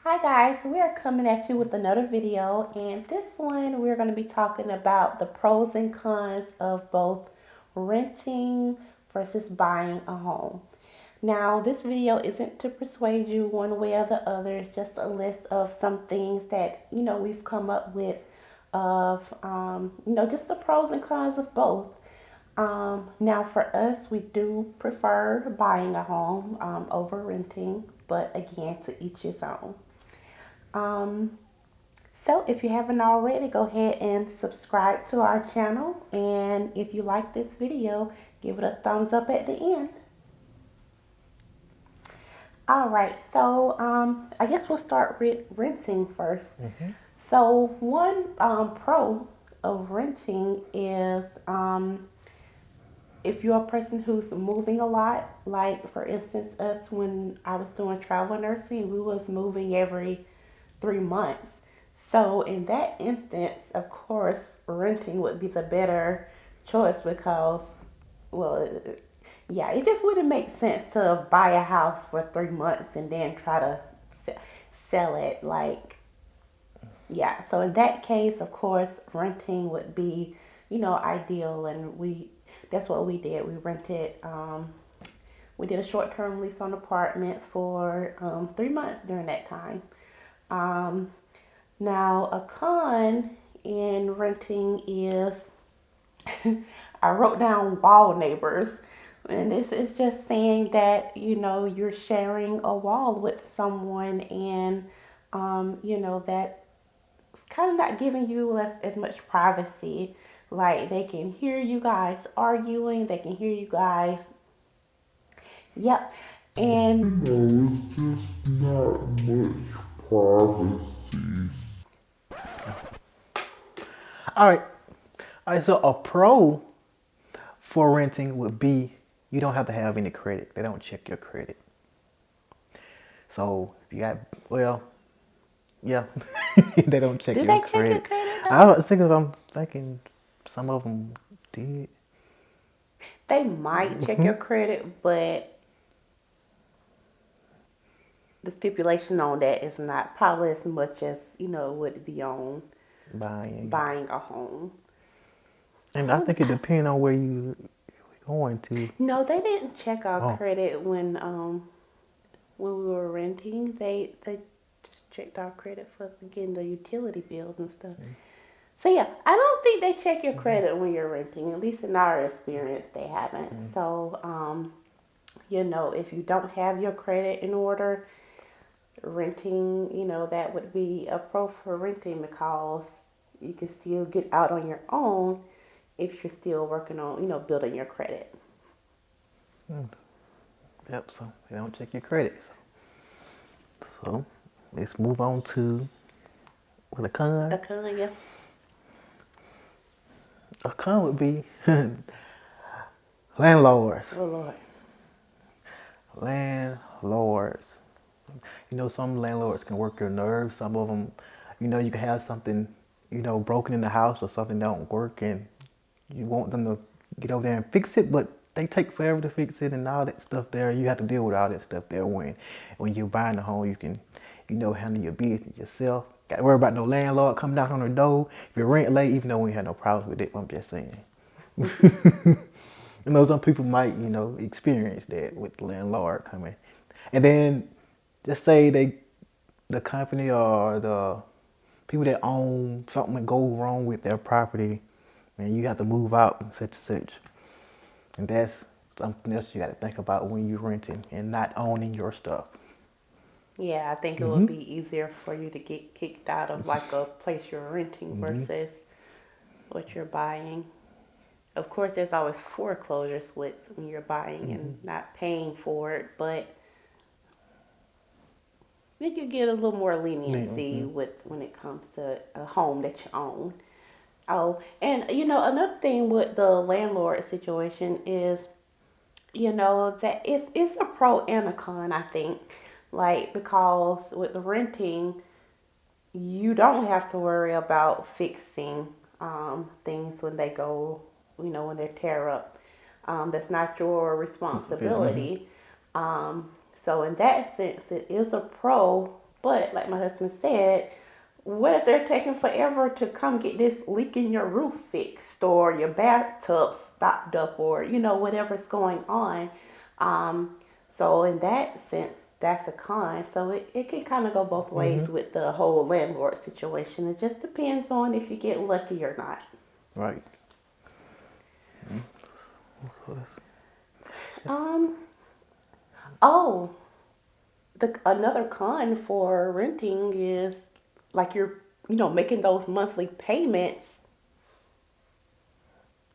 Hi guys, we are coming at you with another video, and this one we're going to be talking about the pros and cons of both renting versus buying a home. Now, this video isn't to persuade you one way or the other, it's just a list of some things that we've come up with of just the pros and cons of both. Now, for us, we do prefer buying a home over renting, but again, to each his own. Um, so if you haven't already, go ahead and subscribe to our channel. And if you like this video, give it a thumbs up at the end. All right, so I guess we'll start with renting first. So one pro of renting is if you're a person who's moving a lot, like for instance, us when I was doing travel nursing, we was moving every 3 months. So in that instance, of course, renting would be the better choice because, well, yeah, it just wouldn't make sense to buy a house for 3 months and then try to sell it. Like, yeah. So in that case, of course, renting would be, ideal, and that's what we did. We rented. We did a short-term lease on apartments for 3 months during that time. Um, Now, a con in renting is I wrote down wall neighbors. And this is just saying that, you're sharing a wall with someone, and, that's kind of not giving you as much privacy. Like, they can hear you guys arguing, they can hear you guys. Yep. And It's just not much privacy. All right. All right. So a pro for renting would be you don't have to have any credit. They don't check your credit. So if you got, well, yeah, they don't check do your they check your credit. credit I though? was thinking, I'm thinking some of them did. They might check your credit, but the stipulation on that is not probably as much as would be on Buying. buying a home. And I think it depends on where you going to. No, they didn't check our Oh, credit when we were renting. They just checked our credit for getting the utility bills and stuff. So yeah, I don't think they check your credit when you're renting. At least in our experience, they haven't. So if you don't have your credit in order, renting, that would be a pro for renting because you can still get out on your own if you're still working on, building your credit. yep. So they don't check your credit. So let's move on to with a con. A con, yeah. A con would be landlords. Oh Lord. Landlords. Some landlords can work your nerves. Some of them, you can have something, broken in the house or something don't work, and you want them to get over there and fix it, but they take forever to fix it and all that stuff there. You have to deal with all that stuff there when you're buying a home. You can, handle your business yourself. Got to worry about no landlord coming out on the door. If you rent late, even though we had no problems with it, I'm just saying. Some people might, experience that with the landlord coming. And then just say the company or the people that own something that goes wrong with their property, and you have to move out and such and such. And that's something else you got to think about when you're renting and not owning your stuff. Yeah, I think it would be easier for you to get kicked out of like a place you're renting versus what you're buying. Of course, there's always foreclosures with when you're buying and not paying for it, but I think you get a little more leniency with when it comes to a home that you own. Oh, and another thing with the landlord situation is, that it's a pro and a con, I think. Like, because with the renting, you don't have to worry about fixing things when they go, when they tear up. That's not your responsibility. So in that sense, it is a pro, But like my husband said, what if they're taking forever to come get this leak in your roof fixed or your bathtub stopped up or whatever's going on? Um, so in that sense, that's a con. So it can kind of go both ways Mhm. with the whole landlord situation. It just depends on if you get lucky or not. Right. Mm. So that's Um. Oh, the another con for renting is like you're making those monthly payments,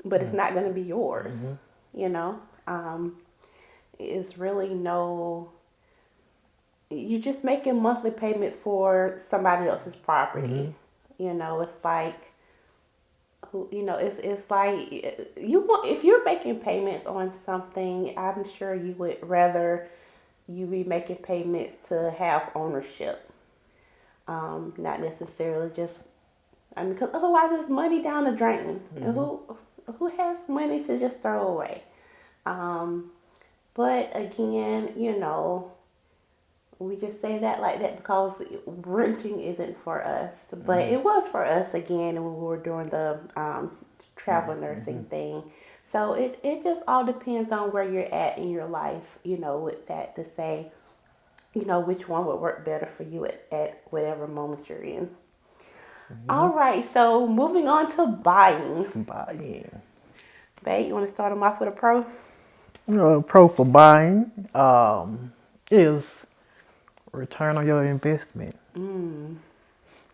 but it's not going to be yours. mm-hmm. You know, um, it's really no. You're just making monthly payments for somebody else's Mm-hmm. property. It's like it's like you want if you're making payments on something, I'm sure you would rather you be making payments to have ownership, not necessarily just. I mean, because otherwise it's money down the drain, and Mm-hmm. who has money to just throw away? Um, but again, we just say that like that because renting isn't for us, but Mm-hmm. it was for us again when we were doing the travel Mm-hmm. nursing thing. So it just all depends on where you're at in your life, with that to say, which one would work better for you at whatever moment you're in. Mm-hmm. All right, so moving on to buying. Buying. Babe, you want to start them off with a pro? Pro for buying is return on your investment. Mm.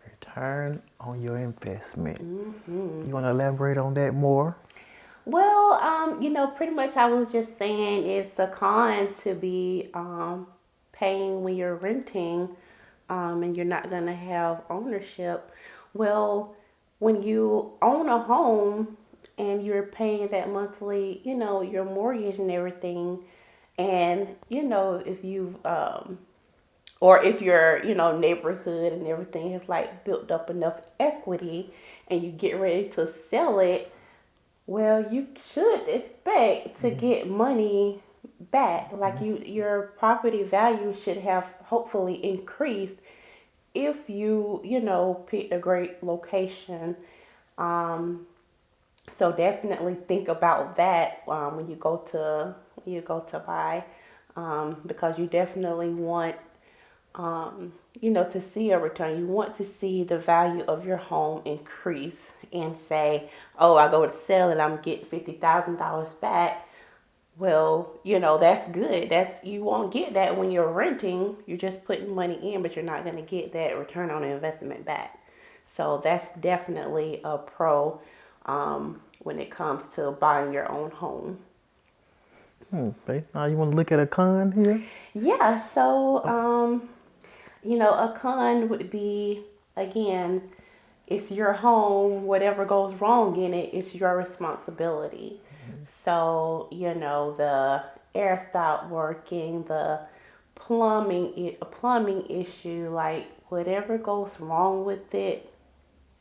Return on your investment. Hmm. You want to elaborate on that more? Well, pretty much I was just saying it's a con to be paying when you're renting, and you're not gonna have ownership. Well, when you own a home and you're paying that monthly, your mortgage and everything, and if you've or if your neighborhood and everything has like built up enough equity and you get ready to sell it, well, you should expect to get money back. Like your property value should have hopefully increased if you picked a great location. Um, so definitely think about that when you go to buy, because you definitely want to see a return. You want to see the value of your home increase and say, oh, I go to sell it, I'm getting $50,000 back. Well, that's good. You won't get that when you're renting. You're just putting money in, but you're not going to get that return on investment back. So that's definitely a pro when it comes to buying your own home. Okay. Now you want to look at a con here? Yeah. So Oh. a con would be again, it's your home. Whatever goes wrong in it, it's your responsibility. So, the air stopped working, the plumbing issue, like whatever goes wrong with it,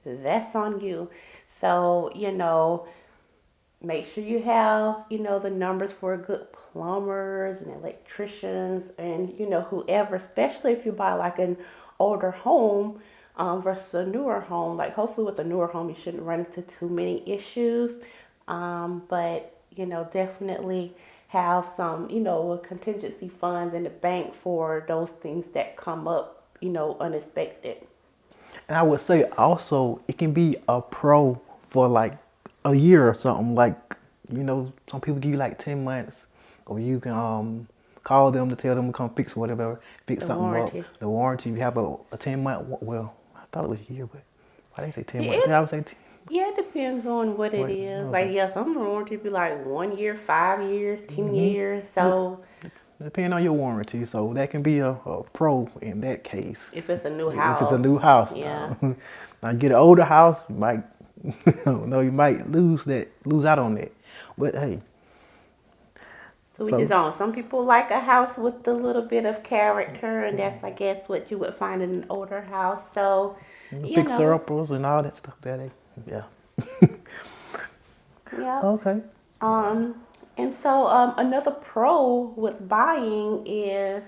that's on you. So, make sure you have, the numbers for good plumbers and electricians and, whoever, especially if you buy like an older home versus a newer home. Like, hopefully, with a newer home, you shouldn't run into too many issues. But, definitely have some, contingency funds in the bank for those things that come up, unexpected. And I would say also it can be a pro for like a year or something. Like, some people give you like 10 months, or you can call them to tell them to come fix whatever, fix The something up. warranty. The warranty, you have a 10 month. Well, I thought it was a year, but why they say 10 months? Yeah, I would say Yeah, it depends on what it wait, is. Like, okay. yeah, some warranty be like 1 year, 5 years, 10 Mm-hmm. years. So Depending on your warranty, so that can be a pro in that case. if it's a new If it's a house, new house yeah. now, now you get an older house, you might, no, you might lose out on that. But hey, So we just so on. Some people like a house with a little bit of character, and that's, I guess, what you would find in an older house. So, you fixer know, uppers and all that stuff yeah. yep. Okay. Um, and so another pro with buying is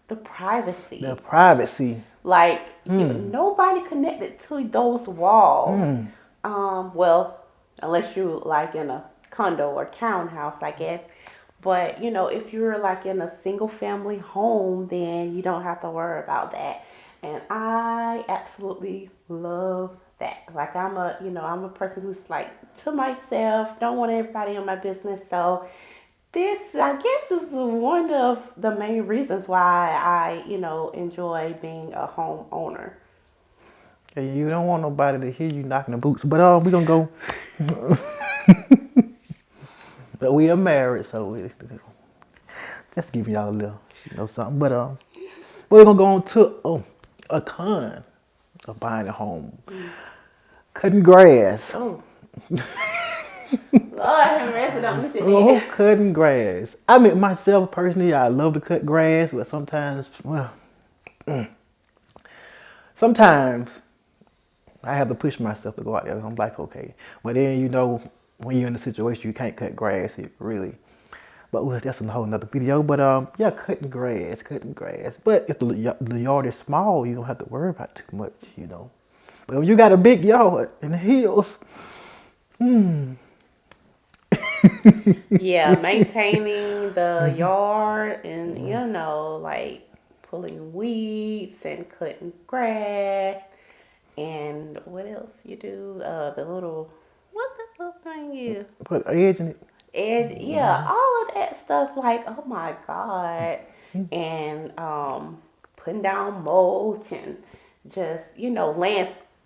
the The privacy. privacy. Like nobody connected to those walls. Well, unless you like in a condo or townhouse, I guess. But if you're like in a single family home, then you don't have to worry about that. And I absolutely love that. Like I'm a person who's like to myself, don't want everybody in my business. So this, I guess, is one of the main reasons why I enjoy being a homeowner. And you don't want nobody to hear you knocking the boots. But we gonna go. But we are married, so just giving y'all a little, something. But we're gonna go on to a con of buying a home. Cutting grass. Oh, Lord have mercy, don't mention Oh, that. cutting grass. I mean, myself personally, I love to cut grass, but sometimes, sometimes I have to push myself to go out there. I'm like, okay. But then, when you're in a situation you can't cut grass, it really. But that's a whole nother video. But yeah, cutting grass, cutting grass. But if the yard is small, you don't have to worry about too much. But when you got a big yard in the hills, Yeah, maintaining the yard and like pulling weeds and cutting grass and what else you do? The little what that little thing is? put an edge in it. Edge, yeah, all of that stuff. Like, oh my god, and putting down mulch and just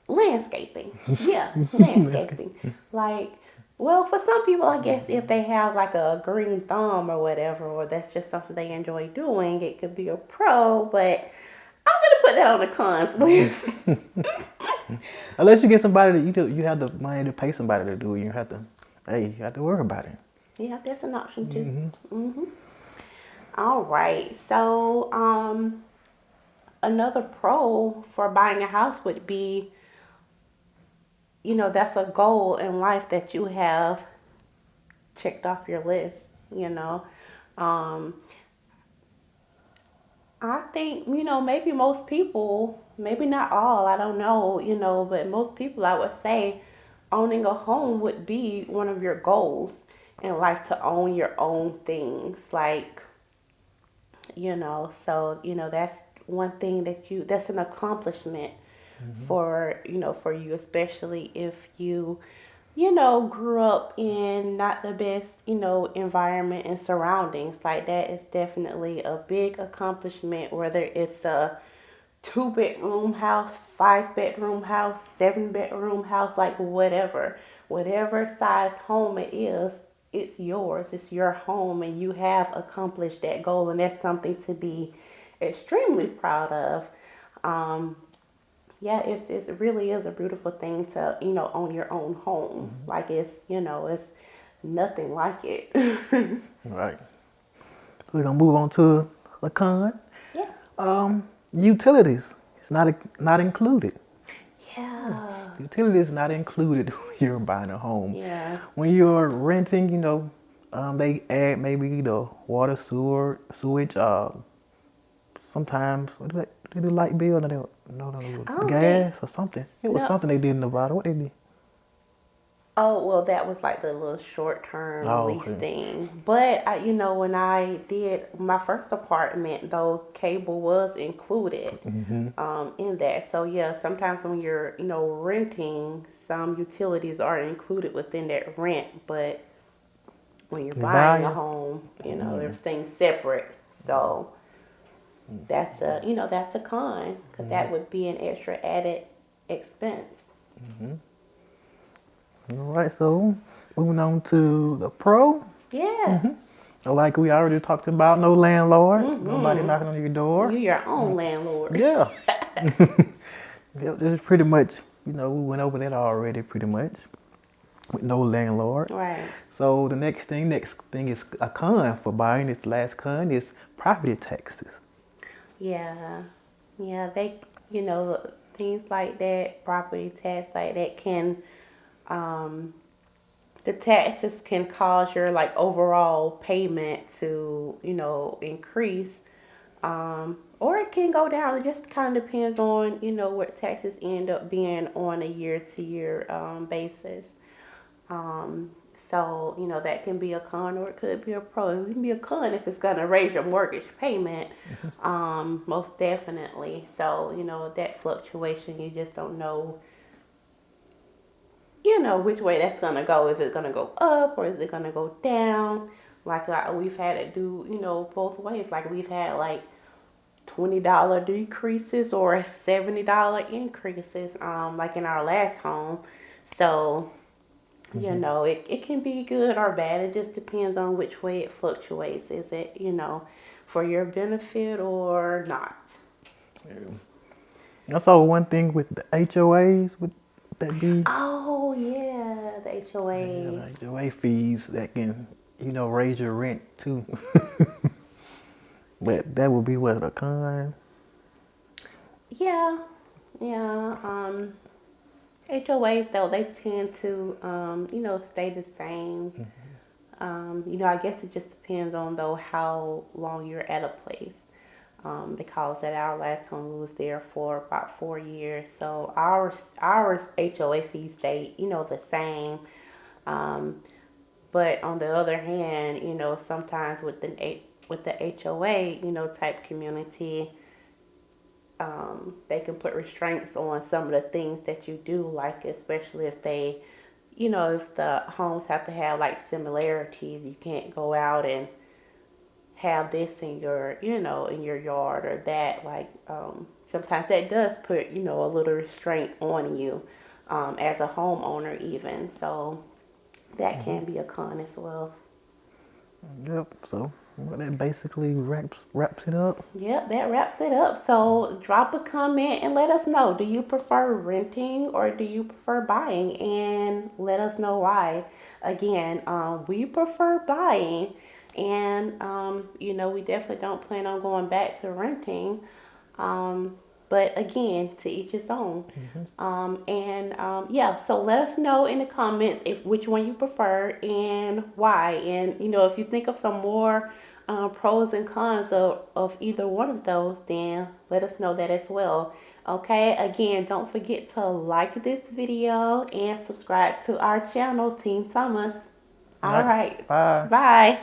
landscaping. Yeah, landscaping. Like, well, for some people, I guess if they have like a green thumb or whatever, or that's just something they enjoy doing, it could be a pro. But I'm gonna put that on the cons list. Unless you get somebody that you have the money to pay somebody to do it, you have to worry about it. Yeah, that's an option too. All right. So, another pro for buying a house would be, that's a goal in life that you have checked off your list, you know. Um, I think, maybe most people, maybe not all, I don't know, but most people, I would say, owning a home would be one of your goals in life, to own your own things. Like, so, that's one thing that's an accomplishment for you, especially if grew up in not the best, environment and surroundings. Like, that is definitely a big accomplishment, whether it's a 2 bedroom house, 5 bedroom house, 7 bedroom house, like whatever size home it is, it's yours. It's your home, and you have accomplished that goal, and that's something to be extremely proud of. Um, yeah, it really is a beautiful thing to own your own home. Like, it's nothing like it. Right. We're gonna move on to a con. Yeah. Utilities. It's not included. Yeah. Utilities not included when you're buying a home. Yeah. When you're renting, they add maybe the water, sewage. Sometimes what do they do? Light bill? No, I don't think. gas or something. It was No. something they did in Nevada. What they did? Oh, well, that was like the little short-term Oh, lease okay. thing. But when I did my first apartment, though, cable was included in that. So yeah, sometimes when you're renting, some utilities are included within that rent. But when you're You buying a buying. home, everything's separate. So that's a con, because that would be an extra added expense. All right, so moving on to the pro. Yeah. Like we already talked about, no landlord, nobody knocking on your door. You your own landlord. Yeah. Yep, this is pretty much, we went over that already pretty much with no landlord. Right. So the next thing is a con for buying. This last con is property taxes. Yeah. Yeah, things like that, property tax like that the taxes can cause your like overall payment to, increase. Or it can go down. It just kind of depends on, what taxes end up being on a year-to-year basis. Um, so, that can be a con or it could be a pro. It can be a con if it's going to raise your mortgage payment, most definitely. So, that fluctuation, you just don't know, which way that's going to go. Is it going to go up or is it going to go down? Like we've had it do, both ways. Like we've had like $20 decreases or $70 increases, like in our last home. So, it can be good or bad. It just depends on which way it fluctuates. Is it, for your benefit or not? I saw one thing with the HOAs. Would that be? Oh, yeah, the Yeah, HOAs. the HOA fees that can, raise your rent too. But that would be what, a con? Yeah, yeah. HOAs, though, they tend to, stay the same. I guess it just depends on, though, how long you're at a place. Because at our last home, we was there for about 4 years. So our HOA fees stayed, the same. Um, but on the other hand, sometimes with the HOA, type community, they can put restraints on some of the things that you do, like especially if they, if the homes have to have like similarities, you can't go out and have this in your, in your yard or that. Like sometimes that does put, a little restraint on you as a homeowner even. So that can be a con as well. Yep. So well, that basically wraps it up. Yep, that wraps it up. So drop a comment and let us know. Do you prefer renting or do you prefer buying? And let us know why. Again, we prefer buying. And, we definitely don't plan on going back to renting. But again, to each his own. Yeah, so let us know in the comments if which one you prefer and why. And if you think of some more pros and cons of either one of those, then let us know that as well. Okay, again, don't forget to like this video and subscribe to our channel, Team Thomas. All All right. right, Bye. bye.